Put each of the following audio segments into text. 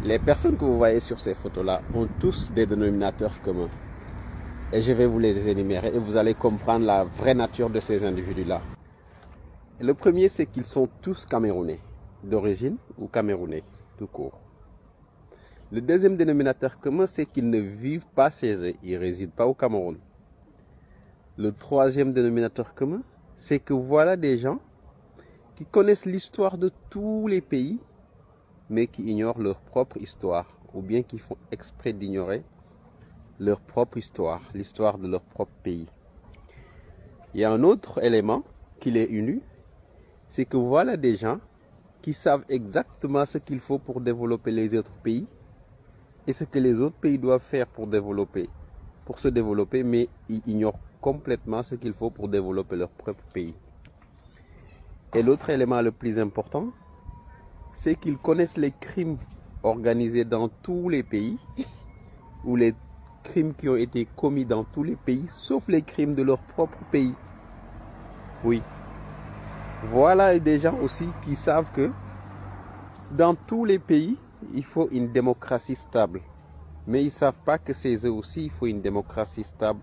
Les personnes que vous voyez sur ces photos-là ont tous des dénominateurs communs. Et je vais vous les énumérer et vous allez comprendre la vraie nature de ces individus-là. Le premier, c'est qu'ils sont tous camerounais, d'origine ou camerounais, tout court. Le deuxième dénominateur commun, c'est qu'ils ne vivent pas chez eux, ils ne résident pas au Cameroun. Le troisième dénominateur commun, c'est que voilà des gens qui connaissent l'histoire de tous les pays, mais qui ignorent leur propre histoire, ou bien qui font exprès d'ignorer leur propre histoire, l'histoire de leur propre pays. Il y a un autre élément qui les unit, c'est que voilà des gens qui savent exactement ce qu'il faut pour développer les autres pays et ce que les autres pays doivent faire pour se développer, mais ils ignorent complètement ce qu'il faut pour développer leur propre pays. Et l'autre élément le plus important, c'est qu'ils connaissent les crimes organisés dans tous les pays, ou les crimes qui ont été commis dans tous les pays, sauf les crimes de leur propre pays. Oui. Voilà des gens aussi qui savent que dans tous les pays, il faut une démocratie stable. Mais ils ne savent pas que chez eux aussi, il faut une démocratie stable.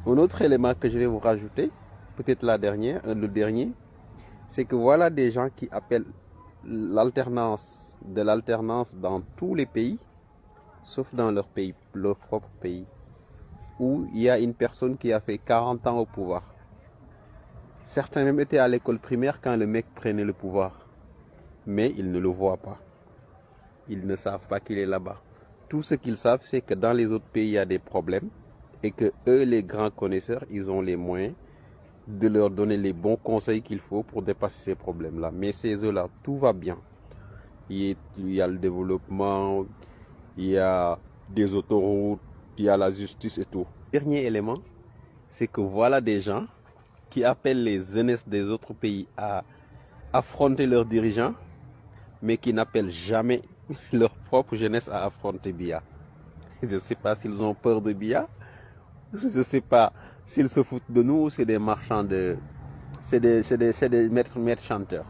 Un autre élément que je vais vous rajouter, peut-être le dernier, c'est que voilà des gens qui appellent l'alternance dans tous les pays, sauf dans leur pays, leur propre pays, où il y a une personne qui a fait 40 ans au pouvoir. Certains même étaient à l'école primaire quand le mec prenait le pouvoir. Mais ils ne le voient pas. Ils ne savent pas qu'il est là-bas. Tout ce qu'ils savent, c'est que dans les autres pays, il y a des problèmes et que eux, les grands connaisseurs, ils ont les moyens de leur donner les bons conseils qu'il faut pour dépasser ces problèmes-là. Mais ces eux-là, tout va bien. Il y a le développement, il y a des autoroutes, il y a la justice et tout. Dernier élément, c'est que voilà des gens qui appellent les jeunesses des autres pays à affronter leurs dirigeants, mais qui n'appellent jamais leur propre jeunesse à affronter Biya. Je ne sais pas s'ils ont peur de Biya, je ne sais pas s'ils se foutent de nous ou c'est des marchands de... c'est des maîtres chanteurs.